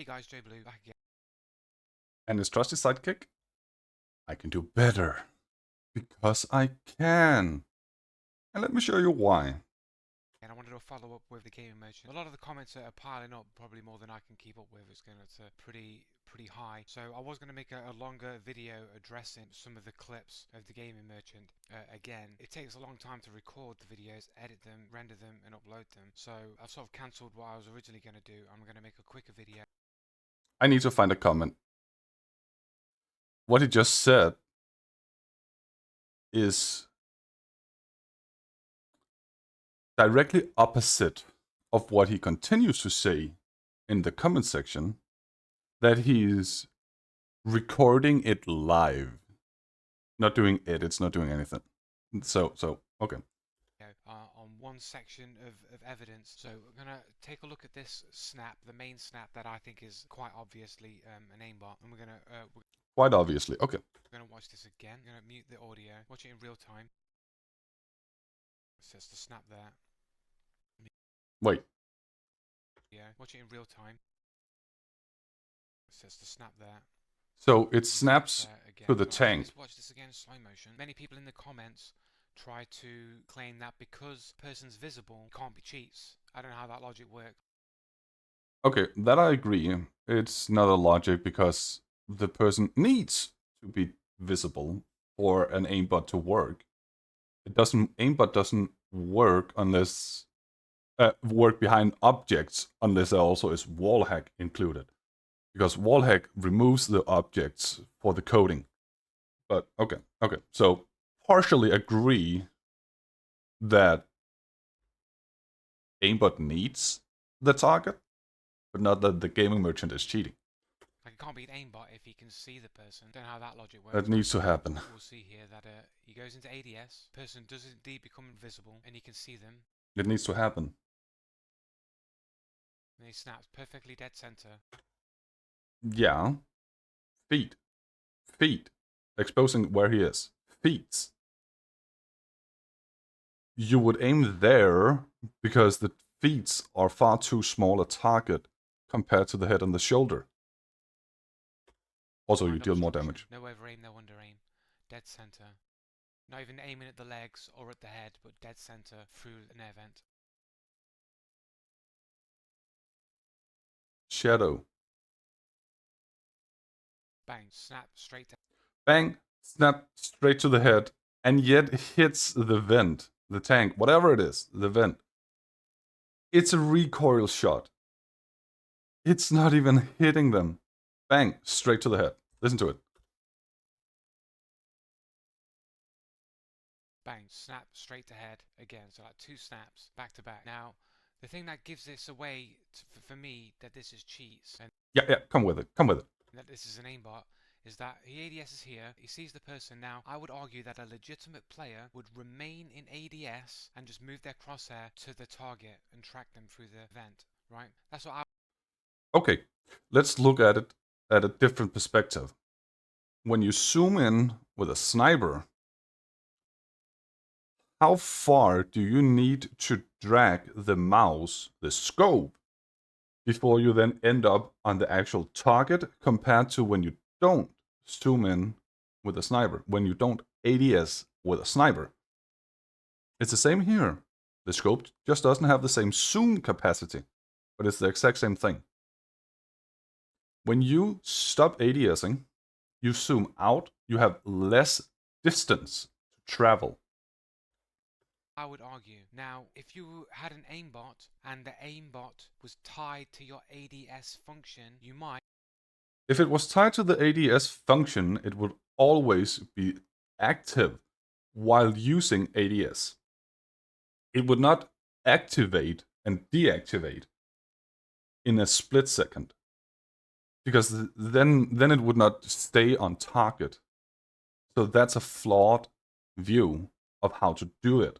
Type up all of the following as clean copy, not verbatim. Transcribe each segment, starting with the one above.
guys, Joe Blue back again. And his trusty sidekick? I can do better. Because I can. And let me show you why. And I wanted to follow up with the gaming merchant. A lot of the comments are piling up, probably more than I can keep up with. It's going to pretty high. So I was going to make a longer video addressing some of the clips of the gaming merchant. Again, it takes a long time to record the videos, edit them, render them, and upload them. So I've sort of cancelled what I was originally going to do. I'm going to make a quicker video. I need to find a comment. What he just said is directly opposite of what he continues to say in the comment section, that he's recording it live. Not doing edits, not doing anything. So okay. On one section of evidence. So we're going to take a look at this snap, the main snap that I think is quite obviously an aimbot. And we're going to... Quite obviously, okay. We're going to watch this again. We're going to mute the audio, watch it in real time. It says the snap there. Wait. Yeah, watch it in real time. It says the snap there. So it snaps to the tank. Let's watch this again in slow motion. Many people in the comments try to claim that because person's visible, can't be cheats. I don't know how that logic works. Okay, that I agree. It's not a logic because the person needs to be visible for an aimbot to work. Aimbot doesn't work unless work behind objects unless there also is wallhack included, because wallhack removes the objects for the coding. But okay, so partially agree that aimbot needs the target, but not that the gaming merchant is cheating. Like, it can't be an aimbot if he can see the person. Don't know how that logic works. That needs to happen. We'll see here that he goes into ADS, person does indeed become invisible, and he can see them. It needs to happen. And he snaps perfectly dead center. Yeah. Feet. Exposing where he is. Feet. You would aim there because the feet are far too small a target compared to the head and the shoulder. Also, you deal more damage. No over aim, no under aim. Dead center. Not even aiming at the legs or at the head, but dead center through an air vent. Shadow. Bang, snap straight to... Bang, snap straight to the head, and yet hits the vent, the tank, whatever it is, the vent. It's a recoil shot. It's not even hitting them. Bang, straight to the head. Listen to it. Bang, snap straight to head again. So like 2 snaps back to back. Now, the thing that gives this away for me that this is cheats and yeah, come with it. that this is an aimbot is that he ADS is here, he sees the person. Now, I would argue that a legitimate player would remain in ADS and just move their crosshair to the target and track them through the vent, right? That's what I... Okay, let's look at it at a different perspective. When you zoom in with a sniper, how far do you need to drag the mouse, the scope, before you then end up on the actual target compared to when you don't zoom in with a sniper, when you don't ADS with a sniper? It's the same here. The scope just doesn't have the same zoom capacity, but it's the exact same thing. When you stop ADSing, you zoom out, you have less distance to travel. I would argue. Now, if you had an aimbot and the aimbot was tied to your ADS function, you might... If it was tied to the ADS function, it would always be active while using ADS. It would not activate and deactivate in a split second, because then it would not stay on target. So that's a flawed view of how to do it.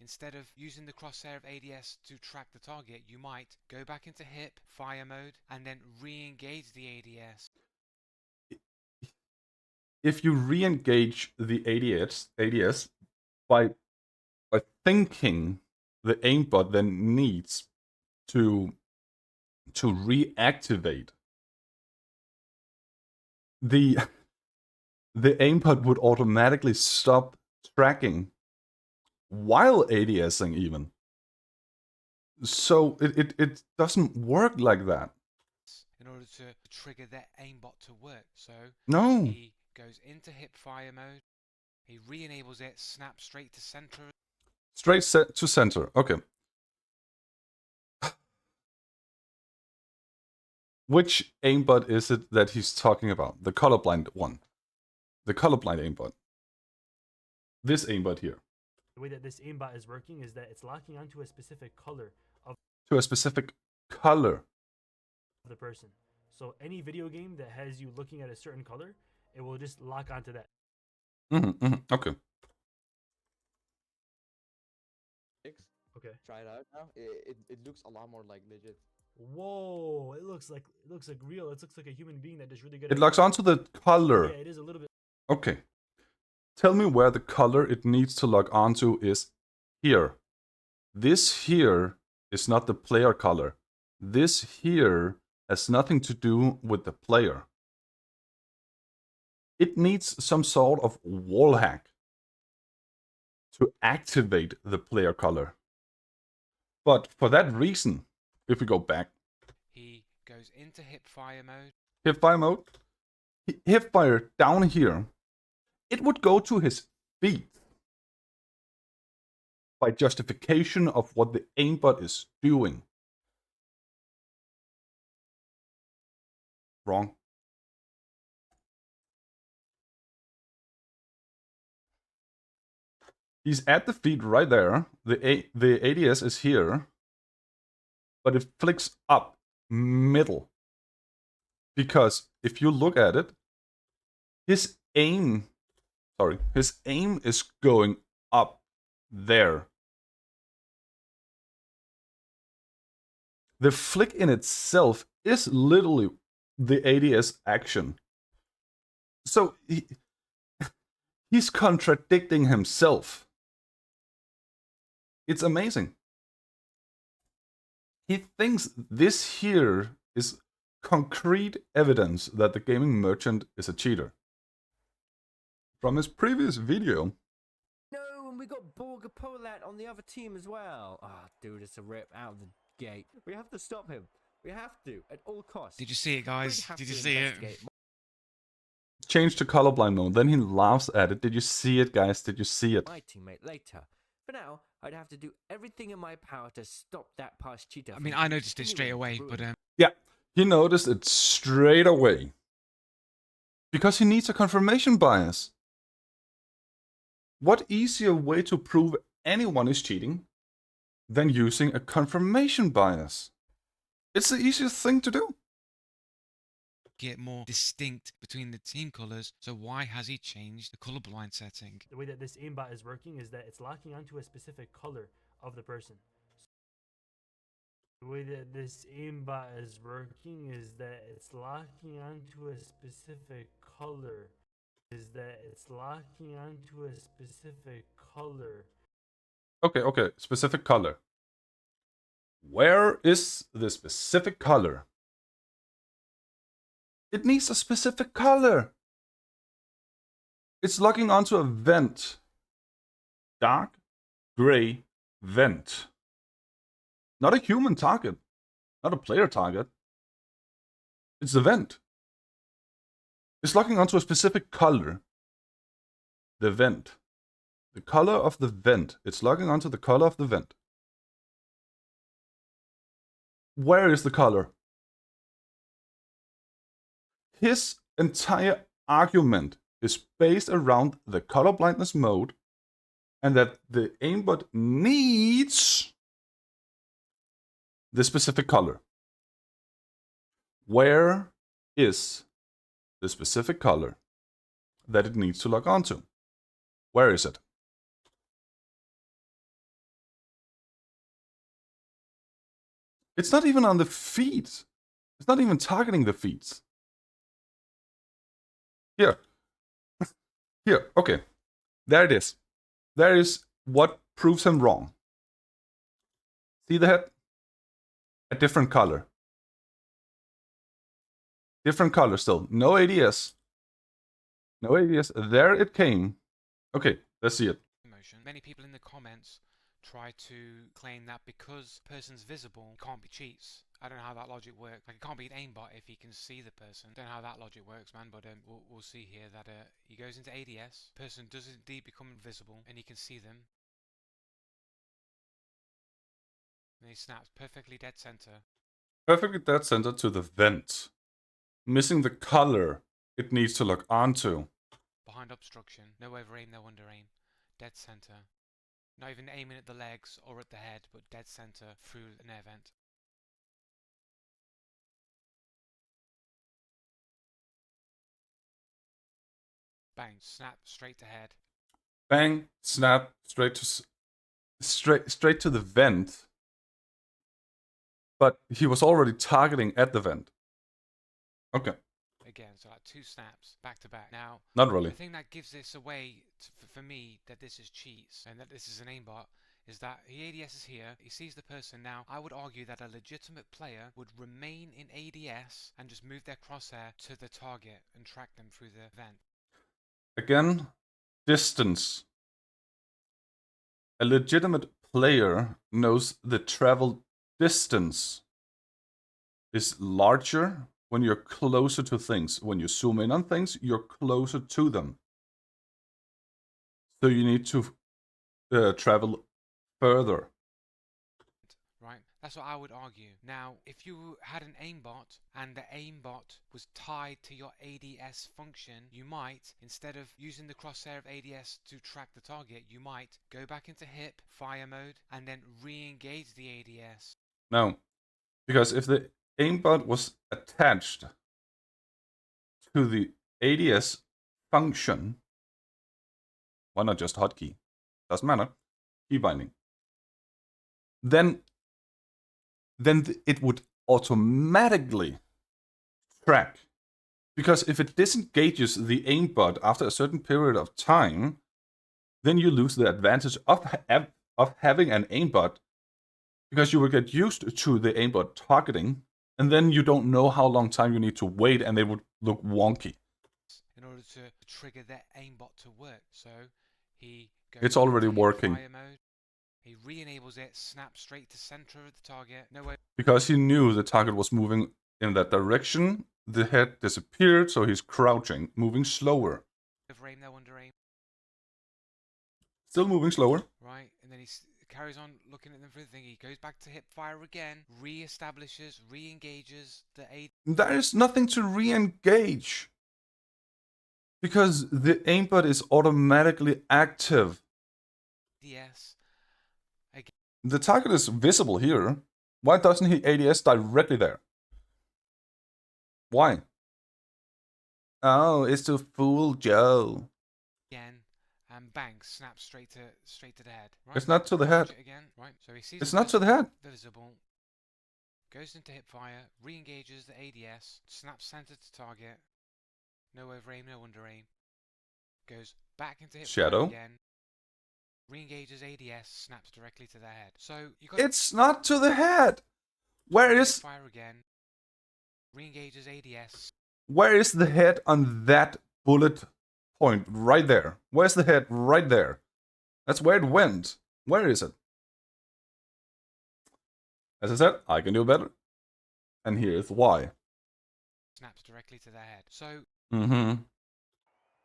Instead of using the crosshair of ADS to track the target, you might go back into hip, fire mode, and then re-engage the ADS. If you re-engage the ADS by thinking the aimbot then needs to to reactivate, the aimbot would automatically stop tracking while ADSing even. So it doesn't work like that. In order to trigger that aimbot to work. So No. he goes into hipfire mode, he re-enables it, snaps straight to center. Straight set to center. Okay. Which aimbot is it that he's talking about? The colorblind one. The colorblind aimbot. This aimbot here. The way that this aimbot is working is that it's locking onto a specific color of To a specific color. the person. So any video game that has you looking at a certain color, it will just lock onto that. Okay. Okay. Try it out now. It looks a lot more like legit. Whoa! It looks like real. It looks like a human being that is really good. It locks onto the color. Yeah, it is a little bit. Okay. Tell me where the color it needs to log onto is here. This here is not the player color. This here has nothing to do with the player. It needs some sort of wall hack to activate the player color. But for that reason, if we go back, He goes into hipfire mode. hipfire mode, hipfire down here, it would go to his feet by justification of what the aimbot is doing. Wrong. He's at the feet right there. The ADS is here, but it flicks up middle. Because if you look at it, his aim is going up there. The flick in itself is literally the ADS action. So he's contradicting himself. It's amazing. He thinks this here is concrete evidence that the gaming merchant is a cheater. From his previous video. No, and we got Borga Polat on the other team as well. Ah, dude, it's a rip out of the gate. We have to stop him. We have to, at all costs. Did you see it, guys? We Did have you to see it? investigate. Change to colorblind mode. Then he laughs at it. Did you see it, guys? Did you see it? My teammate later. For now, I'd have to do everything in my power to stop that past cheater. I from mean, I noticed it continuing straight to away, ruin but Yeah, he noticed it straight away. Because he needs a confirmation bias. What easier way to prove anyone is cheating than using a confirmation bias? It's the easiest thing to do. get more distinct between the team colors. So why has he changed the colorblind setting? The way that this aimbot is working is that it's locking onto a specific color of the person. The way that this aimbot is working is that it's locking onto a specific color. Okay, specific color. Where is the specific color? It needs a specific color. It's locking onto a vent. Dark gray vent. Not a human target. Not a player target. It's the vent. It's locking onto a specific color. The vent. The color of the vent. It's locking onto the color of the vent. Where is the color? His entire argument is based around the color blindness mode and that the aimbot needs the specific color. Where is the specific color that it needs to log onto? Where is it? It's not even on the feeds. It's not even targeting the feeds. Here. Here, okay. There it is. There is what proves him wrong. See the head? A different color. Different color still. No ADS. No ADS. There it came. Okay, let's see it. Motion. Many people in the comments try to claim that because person's visible, it can't be cheats. I don't know how that logic works. Like, it can't be an aimbot if he can see the person. Don't know how that logic works, man. But we'll see here that he goes into ADS. Person does indeed become invisible, and he can see them. And he snaps perfectly dead center. Perfectly dead center to the vent. Missing the color it needs to lock onto. Behind obstruction. No over aim, no under aim. Dead center. Not even aiming at the legs or at the head, but dead center through an air vent. Bang, snap, straight to head. Bang, snap, straight to the vent. But he was already targeting at the vent. Okay. Again, so like 2 snaps back to back. Now, Not really. the thing that gives this away for me that this is cheats and that this is an aimbot is that he ADSs here, he sees the person. Now, I would argue that a legitimate player would remain in ADS and just move their crosshair to the target and track them through the vent. Again, distance. A legitimate player knows the travel distance is larger when you're closer to things. When you zoom in on things, you're closer to them. So you need to travel further. Right? That's what I would argue. Now, if you had an aimbot and the aimbot was tied to your ADS function, you might, instead of using the crosshair of ADS to track the target, you might go back into hip, fire mode, and then re-engage the ADS. No, because if the aimbot was attached to the ADS function, why not just hotkey? Doesn't matter. Key binding. Then it would automatically track. Because if it disengages the aimbot after a certain period of time, then you lose the advantage of having an aimbot, because you will get used to the aimbot targeting, and then you don't know how long time you need to wait, and they would look wonky. In order to trigger their aimbot to work. So he goes It's already into working. fire mode. He re-enables it, snaps straight to center of the target. No way. Because he knew the target was moving in that direction, the head disappeared, so he's crouching, moving slower. Over aim, no under aim. Still moving slower. Right, and then he carries on looking at them through the thing. He goes back to hip fire again, re-establishes, re-engages the ADS. There is nothing to re-engage. Because the aimbot is automatically active. Again. The target is visible here. Why doesn't he ADS directly there? Why? Oh, it's to fool Joe. Again, and bang, snaps straight to the head. Right? It's not to the head. Again, right? So he sees It's not to the head. Visible. Goes into hip fire, re-engages the ADS, snaps center to target. No over aim, no under aim. Goes back into hip Shadow. fire again. Re-engages ADS, snaps directly to the head. So you got. It's not to the head. Where is? Fire again. Re-engages ADS. Where is the head on that bullet point? Right there. Where's the head? Right there. That's where it went. Where is it? As I said, I can do better. And here's why. Snaps directly to the head. So.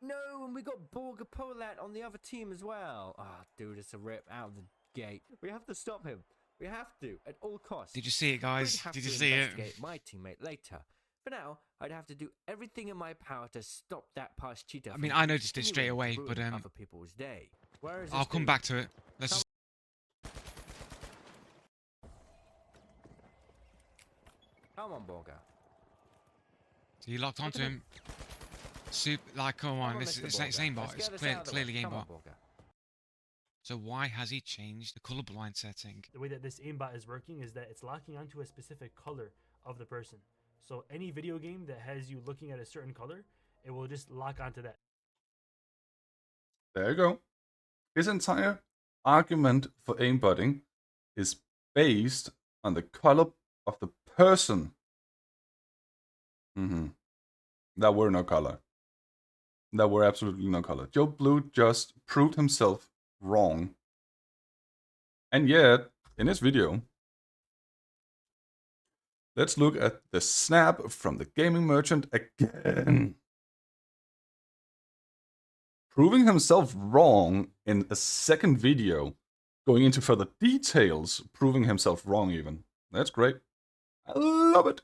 No, and we got Polat on the other team as well. Ah, dude, it's a rip out of the gate. We have to stop him. We have to, at all costs. Did you see it, guys? We'd have Did to you see it? investigate my teammate later. For now, I'd have to do everything in my power to stop that past cheater. I mean, I noticed it straight away, but other people's day. Where is I'll come back to it. Let's just. Come on, Borga. So you locked onto him. Like, come on, this is aimbot. It's clearly aimbot. So why has he changed the colorblind setting? The way that this aimbot is working is that it's locking onto a specific color of the person. So any video game that has you looking at a certain color, it will just lock onto that. There you go. His entire argument for aimbotting is based on the color of the person. That were no color. That were absolutely no color. Joe Blue just proved himself wrong. And yet, in this video, let's look at the snap from the gaming merchant again. Proving himself wrong in a second video, going into further details, proving himself wrong even. That's great. I love it.